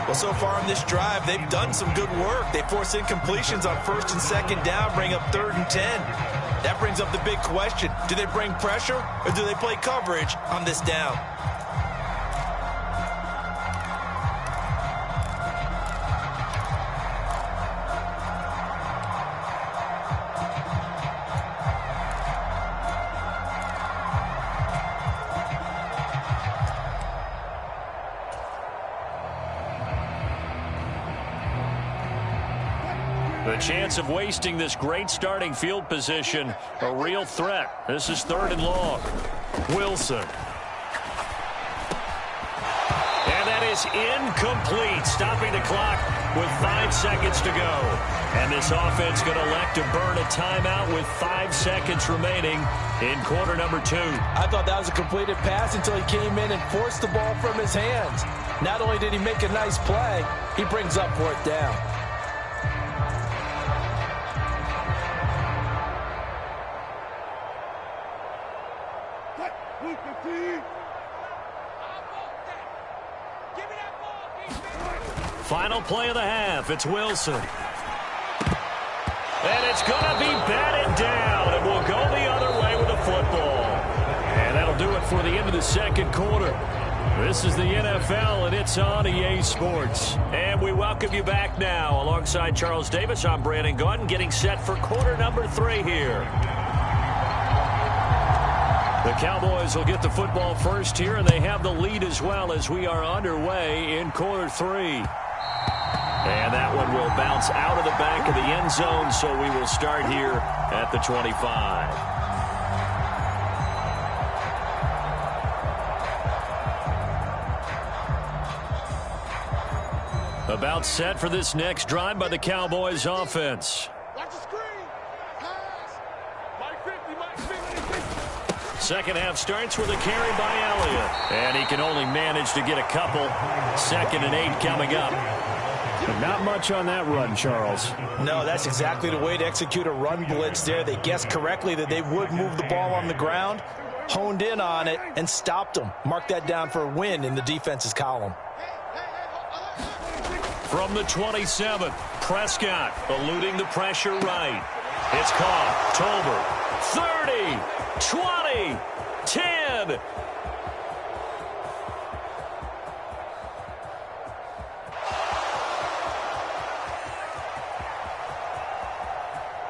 Well, so far in this drive, they've done some good work. They force incompletions on 1st and 2nd down, bring up 3rd and 10. That brings up the big question. Do they bring pressure or do they play coverage on this down? The chance of wasting this great starting field position, a real threat. This is 3rd and long. Wilson. And that is incomplete, stopping the clock with 5 seconds to go. And this offense going to elect to burn a timeout with 5 seconds remaining in quarter number 2. I thought that was a completed pass until he came in and forced the ball from his hands. Not only did he make a nice play, he brings up 4th down. Final play of the half. It's Wilson. And it's going to be batted down, and we'll go the other way with the football. And that'll do it for the end of the second quarter. This is the NFL, and it's on EA Sports. And we welcome you back now. Alongside Charles Davis, I'm Brandon Gaudin, getting set for quarter number 3 here. The Cowboys will get the football first here, and they have the lead as well as we are underway in quarter 3. And that one will bounce out of the back of the end zone, so we will start here at the 25. About set for this next drive by the Cowboys offense. Watch the screen. Pass. Mike 50. Second half starts with a carry by Elliott. And he can only manage to get a couple. 2nd and 8 coming up. Not much on that run, Charles. No, that's exactly the way to execute a run blitz there. They guessed correctly that they would move the ball on the ground, honed in on it, and stopped them. Mark that down for a win in the defense's column. From the 27, Prescott eluding the pressure right. It's caught. Tolbert. 30, 20, 10.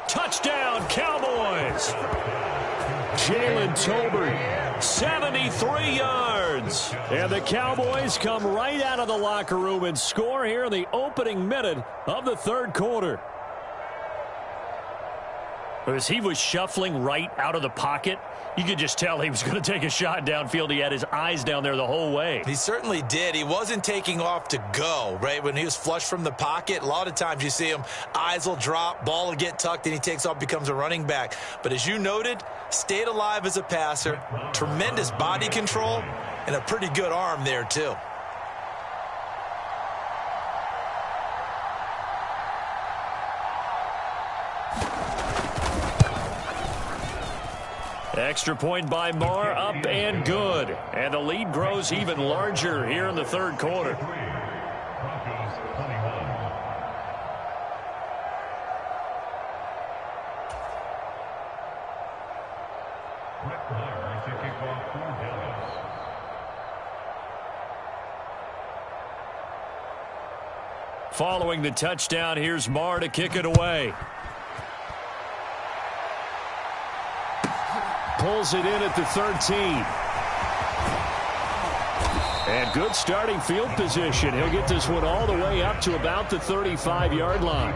Touchdown, Cowboys. Jalen Tolbert, 73 yards. And the Cowboys come right out of the locker room and score here in the opening minute of the third quarter. As he was shuffling right out of the pocket, you could just tell he was going to take a shot downfield. He had his eyes down there the whole way. He certainly did. He wasn't taking off to go, right? When he was flushed from the pocket, a lot of times you see him, eyes will drop, ball will get tucked, and he takes off, becomes a running back. But as you noted, stayed alive as a passer, tremendous body control, and a pretty good arm there, too. Extra point by Marr, up and good. And the lead grows even larger here in the third quarter. Following the touchdown, here's Marr to kick it away. Pulls it in at the 13. And good starting field position. He'll get this one all the way up to about the 35-yard line.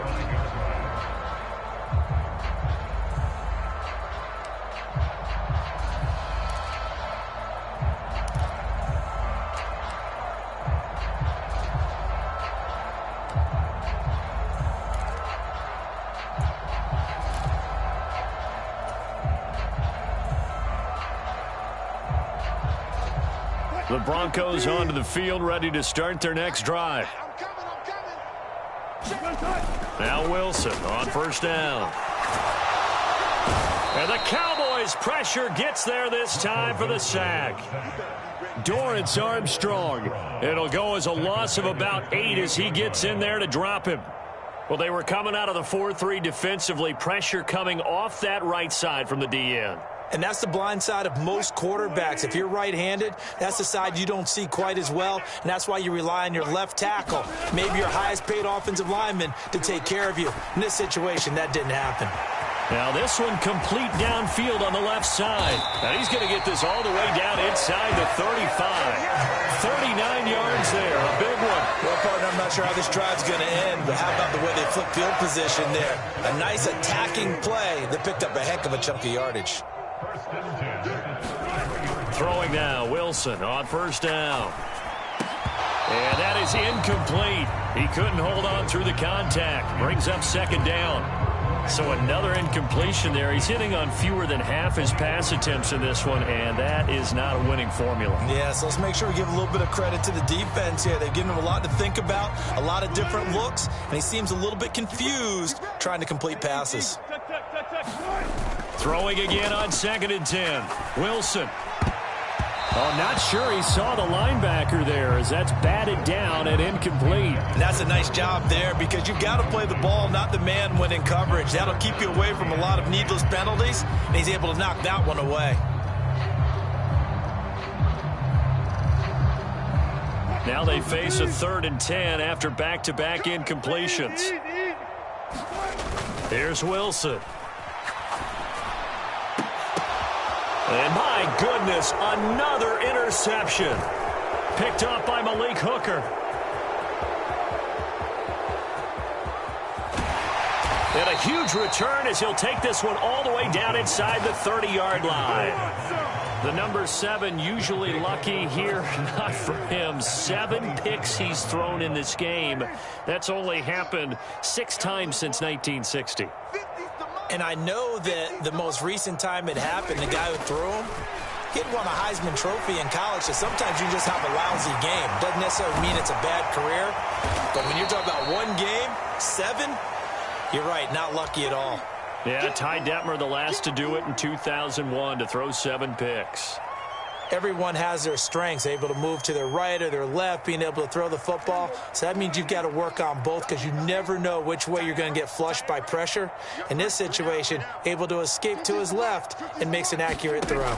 The Broncos onto the field, ready to start their next drive. Now Wilson on first down. And the Cowboys' pressure gets there this time for the sack. Dorrance Armstrong. It'll go as a loss of about 8 as he gets in there to drop him. Well, they were coming out of the 4-3 defensively. Pressure coming off that right side from the DN. And that's the blind side of most quarterbacks. If you're right-handed, that's the side you don't see quite as well, and that's why you rely on your left tackle, maybe your highest-paid offensive lineman, to take care of you. In this situation, that didn't happen. Now this one complete downfield on the left side. Now he's going to get this all the way down inside the 35. 39 yards there, a big one. Well, partner, I'm not sure how this drive's going to end, but how about the way they flip field position there? A nice attacking play that picked up a heck of a chunk of yardage. Throwing now, Wilson on first down. And that is incomplete. He couldn't hold on through the contact. Brings up second down. So another incompletion there. He's hitting on fewer than half his pass attempts in this one, and that is not a winning formula. Yeah, so let's make sure we give a little bit of credit to the defense here. They've given him a lot to think about, a lot of different looks, and he seems a little bit confused trying to complete passes. Throwing again on 2nd and 10. Wilson. Oh, not sure he saw the linebacker there as that's batted down and incomplete. And that's a nice job there because you've got to play the ball, not the man when in coverage. That'll keep you away from a lot of needless penalties, and he's able to knock that one away. Now they face a 3rd and 10 after back-to-back incompletions. Here's Wilson. And my goodness, another interception. Picked up by Malik Hooker. And a huge return as he'll take this one all the way down inside the 30-yard line. The number 7 usually lucky here, not for him. 7 picks he's thrown in this game. That's only happened 6 times since 1960. And I know that the most recent time it happened, the guy who threw him, he'd won a Heisman Trophy in college, so sometimes you just have a lousy game. Doesn't necessarily mean it's a bad career, but when you're talking about one game, 7, you're right, not lucky at all. Yeah, Ty Detmer, the last to do it in 2001, to throw 7 picks. Everyone has their strengths, able to move to their right or their left, being able to throw the football. So that means you've got to work on both because you never know which way you're going to get flushed by pressure. In this situation, able to escape to his left and makes an accurate throw.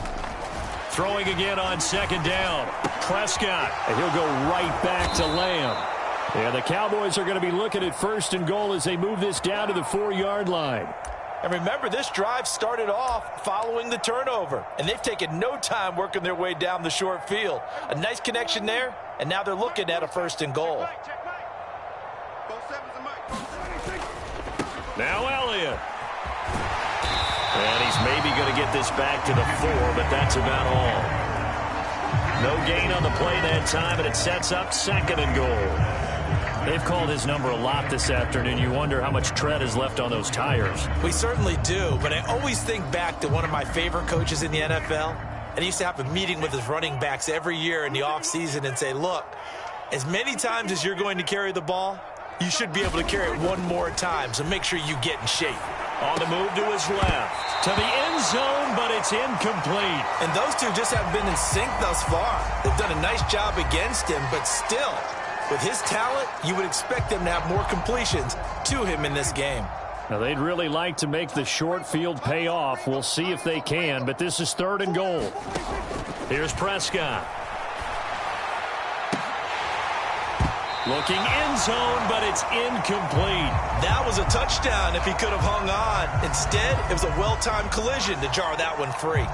Throwing again on 2nd down. Prescott, and he'll go right back to Lamb. Yeah, the Cowboys are going to be looking at 1st and goal as they move this down to the 4-yard line. And remember, this drive started off following the turnover, and they've taken no time working their way down the short field. A nice connection there, and now they're looking at a 1st and goal. Now Elliott. And he's maybe going to get this back to the 4, but that's about all. No gain on the play that time, and it sets up 2nd and goal. They've called his number a lot this afternoon. You wonder how much tread is left on those tires. We certainly do, but I always think back to one of my favorite coaches in the NFL, and he used to have a meeting with his running backs every year in the offseason and say, look, as many times as you're going to carry the ball, you should be able to carry it one more time, so make sure you get in shape. On the move to his left. To the end zone, but it's incomplete. And those two just haven't been in sync thus far. They've done a nice job against him, but still, with his talent, you would expect them to have more completions to him in this game. Now, they'd really like to make the short field pay off. We'll see if they can, but this is 3rd and goal. Here's Prescott. Looking end zone, but it's incomplete. That was a touchdown if he could have hung on. Instead, it was a well-timed collision to jar that one free.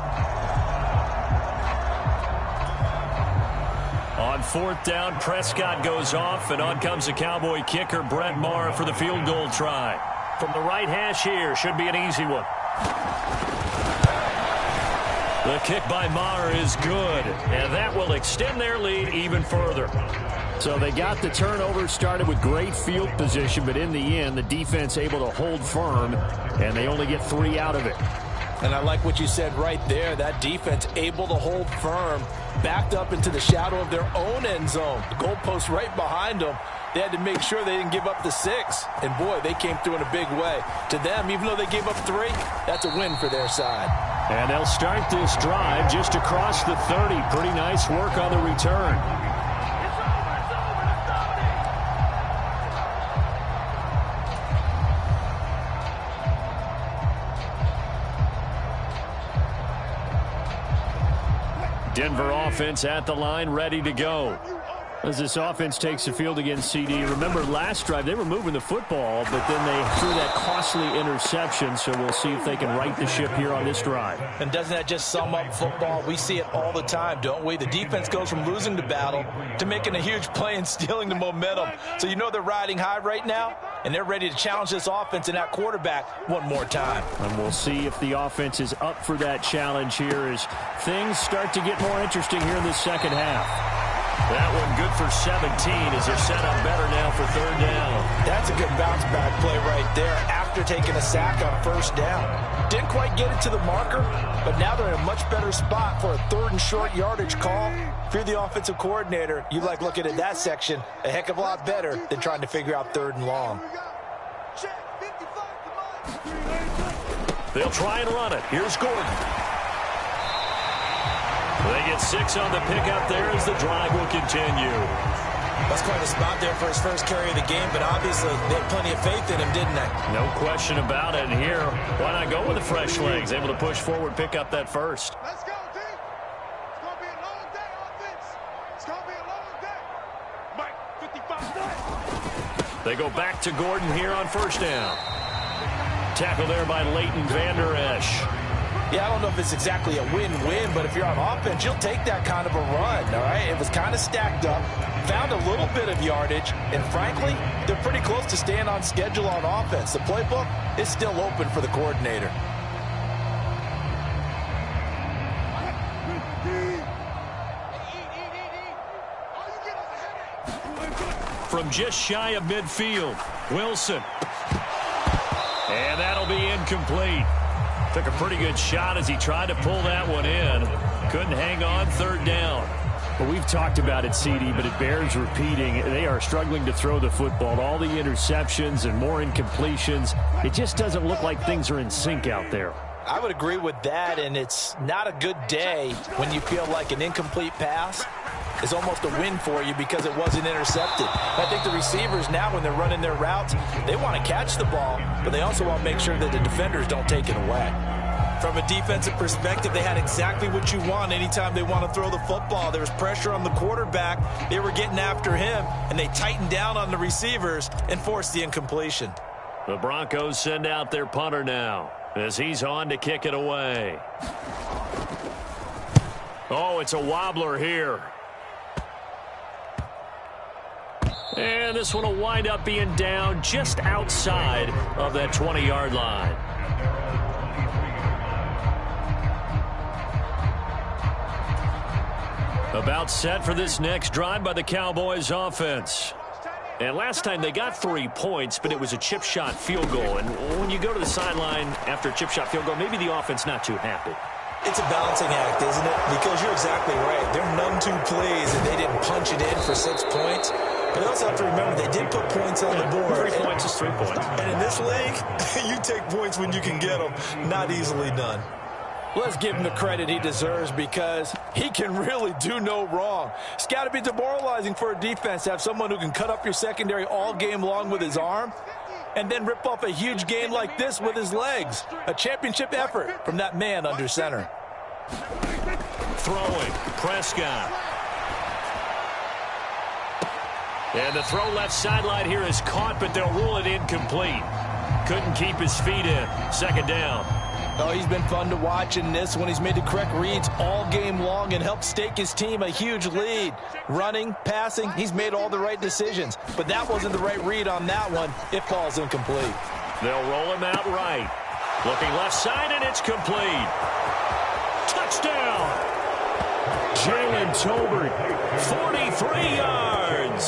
On 4th down, Prescott goes off, and on comes the Cowboy kicker, Brett Maher, for the field goal try. From the right hash here, should be an easy one. The kick by Maher is good, and that will extend their lead even further. So they got the turnover, started with great field position, but in the end, the defense able to hold firm, and they only get 3 out of it. And I like what you said right there. That defense able to hold firm, backed up into the shadow of their own end zone. The goalpost right behind them. They had to make sure they didn't give up the 6. And, boy, they came through in a big way. To them, even though they gave up 3, that's a win for their side. And they'll start this drive just across the 30. Pretty nice work on the return. Denver offense at the line, ready to go. As this offense takes the field against CD. Remember, last drive, they were moving the football, but then they threw that costly interception, so we'll see if they can right the ship here on this drive. And doesn't that just sum up football? We see it all the time, don't we? The defense goes from losing the battle to making a huge play and stealing the momentum. So you know they're riding high right now, and they're ready to challenge this offense and that quarterback one more time. And we'll see if the offense is up for that challenge here as things start to get more interesting here in the second half. That one good for 17 as they're set up better now for 3rd down. That's a good bounce-back play right there after taking a sack on 1st down. Didn't quite get it to the marker, but now they're in a much better spot for a 3rd and short yardage call. If you're the offensive coordinator, you like looking at that section a heck of a lot better than trying to figure out 3rd and long. They'll try and run it. Here's Gordon. They get 6 on the pickup there as the drive will continue. That's quite a spot there for his first carry of the game, but obviously they had plenty of faith in him, didn't they? No question about it. And here, why not go with the fresh legs? Able to push forward, pick up that first. Let's go, team. It's going to be a long day, offense. It's going to be a long day. Mike, 55. They go back to Gordon here on first down. Tackle there by Leighton Vander Esch. Yeah, I don't know if it's exactly a win-win, but if you're on offense, you'll take that kind of a run, all right? It was kind of stacked up, found a little bit of yardage, and frankly, they're pretty close to staying on schedule on offense. The playbook is still open for the coordinator. From just shy of midfield, Wilson. And that'll be incomplete. Took a pretty good shot as he tried to pull that one in. Couldn't hang on, third down. Well, we've talked about it, CD, but it bears repeating. They are struggling to throw the football. All the interceptions and more incompletions. It just doesn't look like things are in sync out there. I would agree with that, and it's not a good day when you feel like an incomplete pass is almost a win for you because it wasn't intercepted. I think the receivers now, when they're running their routes, they want to catch the ball, but they also want to make sure that the defenders don't take it away. From a defensive perspective, they had exactly what you want anytime they want to throw the football. There was pressure on the quarterback. They were getting after him, and they tightened down on the receivers and forced the incompletion. The Broncos send out their punter now as he's on to kick it away. Oh, it's a wobbler here. And this one will wind up being down just outside of that 20-yard line. About set for this next drive by the Cowboys offense. And last time they got 3 points, but it was a chip shot field goal. And when you go to the sideline after a chip shot field goal, maybe the offense not too happy. It's a balancing act, isn't it? Because you're exactly right. They're none too pleased that they didn't punch it in for 6 points. But you also have to remember they did put points on the board. 3 points is 3 points. And in this league, you take points when you can get them. Not easily done. Let's give him the credit he deserves because he can really do no wrong. It's got to be demoralizing for a defense to have someone who can cut up your secondary all game long with his arm and then rip off a huge game like this with his legs. A championship effort from that man under center. Throwing, Prescott. And the throw left sideline here is caught, but they'll rule it incomplete. Couldn't keep his feet in. Second down. Oh, he's been fun to watch in this one. He's made the correct reads all game long and helped stake his team a huge lead. Running, passing, he's made all the right decisions. But that wasn't the right read on that one. It falls incomplete. They'll roll him out right. Looking left side, and it's complete. Touchdown! Jalen Tolbert, 43 yards.